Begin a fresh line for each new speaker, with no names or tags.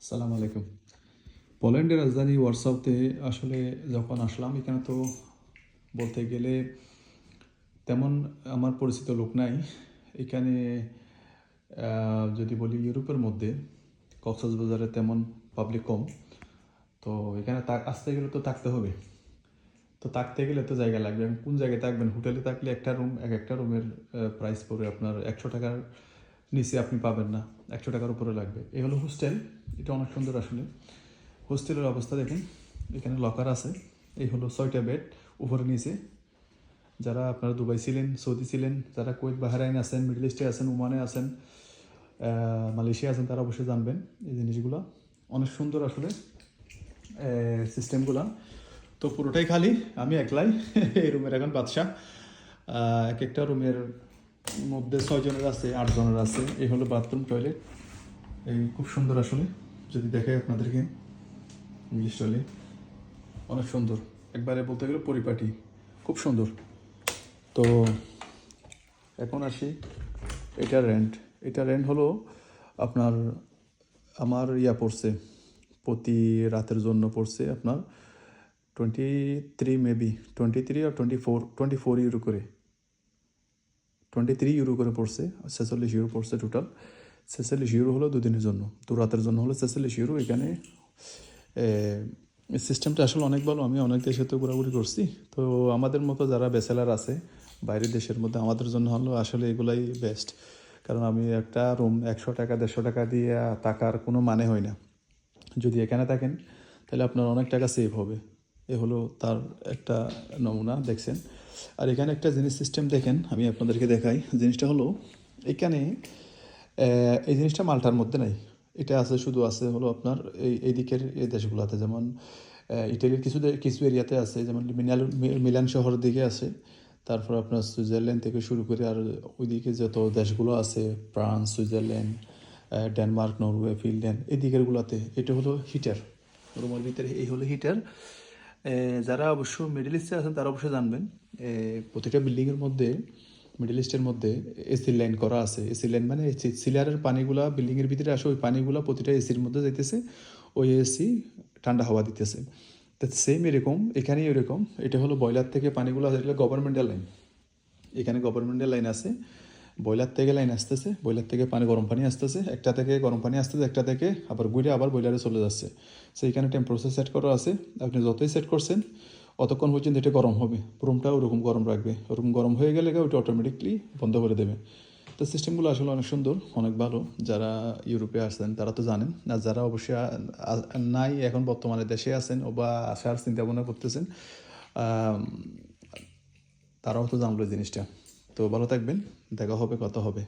আসসালামু আলাইকুম। পোল্যান্ডের রাজধানী ওয়ারসাওতে আসলে যখন আসলাম এখানে তো বলতে গেলে তেমন আমার পরিচিত লোক নাই। এখানে যদি বলি ইউরোপের মধ্যে কক্সবাজারে তেমন পাবলিক কম। তো এখানে আসতে গেলে তো থাকতে হবে। তো থাকতে গেলে তো জায়গা লাগবে। এবং কোন জায়গায় থাকবেন? হোটেলে থাকলে একটা রুম একটা রুমের প্রাইস পড়বে আপনার 100 টাকার নিচে আপনি পাবেন না, 100 টাকার উপরে লাগবে। এ হলো হোস্টেল। এটা অনেক সুন্দর আসলে। হোস্টেলের অবস্থা দেখেন, এখানে লকার আছে। এই হলো 6টা বেড উপরে নিচে। যারা আপনারা দুবাই ছিলেন, সৌদি ছিলেন, যারা কুয়েত বাহরাইন আছেন, মিডল ইস্টে আছেন, ওমানে আছেন, মালয়েশিয়া আছেন, তারা অবশ্যই জানবেন এই জিনিসগুলো। অনেক সুন্দর আসলে সিস্টেমগুলো। তো পুরোটাই খালি, আমি একলাই এই রুমের এখন বাদশা। এক একটা রুমের মধ্যে 6 জনের আছে, 8 জনের আছে। এই হলো বাথরুম, টয়লেট। এই খুব সুন্দর আসলে, যদি দেখাই আপনাদেরকে ইংলিশ টয়লেট অনেক সুন্দর, একবারে বলতে গেলে পরিপাটি, খুব সুন্দর। তো এখন আসি এটা রেন্ট হলো আপনার, আমার পড়ছে প্রতি রাতের জন্য পড়ছে আপনার 23, মেবি 23 আর 24 ইউরো করে, 23 ইউরো করে পড়ছে। 46 ইউরো পড়ছে টোটাল। 46 ইউরো হলো দুদিনের জন্য, তো রাতের জন্য হলো 46 ইউরো। এখানে সিস্টেমটা আসলে অনেক ভালো। আমি অনেক দেশে তো ঘোরাঘুরি করছি। তো আমাদের মতো যারা ব্যাচেলার আছে বাইরের দেশের মধ্যে, আমাদের জন্য হলো আসলে এগুলাই বেস্ট। কারণ আমি একটা রুম 100 টাকা 150 টাকা দিয়ে থাকার কোনো মানে হয় না। যদি এখানে থাকেন তাহলে আপনার অনেক টাকা সেভ হবে। এ হলো তার একটা নমুনা, দেখছেন। আর এখানে একটা জিনিস সিস্টেম দেখেন, আমি আপনাদেরকে দেখাই। জিনিসটা হলো এখানে এই জিনিসটা মাল্টার মধ্যে নাই। এটা আছে, শুধু আছে হলো আপনার এই দিকের এই দেশগুলোতে, যেমন ইটালির কিছু এরিয়াতে আছে, যেমন মিলান শহরের দিকে আছে। তারপর আপনার সুইজারল্যান্ড থেকে শুরু করে আর ওইদিকে যত দেশগুলো আছে, France, Switzerland, Denmark, Norway, Finland, এই দিকেরগুলোতে এটা হলো হিটার। রুমের ভিতরে এই হলো হিটার। যারা অবশ্য মিডল ইস্টে আছেন তারা অবশ্যই জানবেন, প্রতিটা বিল্ডিংয়ের মধ্যে, মিডল ইস্টের মধ্যে এসি লাইন করা আছে। এসি লাইন মানে সিলারের পানিগুলা বিল্ডিংয়ের ভিতরে আসে, ওই পানিগুলা প্রতিটা এসির মধ্যে যাইতেছে, ওই এসি ঠান্ডা হাওয়া দিতেছে। তো সেম এরকম এখানেই এরকম। এটা হলো বয়লার থেকে পানিগুলো, এগুলো গভর্নমেন্টাল লাইন। এখানে গভর্নমেন্টের লাইন আছে, বয়লার থেকে লাইন আসতেছে, বয়লার থেকে গরম পানি আসতেছে, একটা থেকে গরম পানি আসতেছে, একটা থেকে আবার ঘুরে আবার বয়লারে চলে যাচ্ছে। সো এখানে টেম্পারেচার সেট করা আছে। আপনি যতই সেট করছেন অতক্ষণ পর্যন্ত এটা গরম হবে, রুমটা ওরকম গরম রাখবে। ওরকম গরম হয়ে গেলে ওইটা অটোমেটিকলি বন্ধ করে দেবে। তো সিস্টেমগুলো আসলে অনেক সুন্দর, অনেক ভালো। যারা ইউরোপে আসছেন তারা তো জানেন, আর যারা অবশ্যই নাই এখন বর্তমানে দেশে আছেন বা আসার চিন্তা ভাবনা করতেছেন, তারাও তো জানলো এই জিনিসটা। তো ভালো থাকবেন, দেখা হবে, কথা হবে।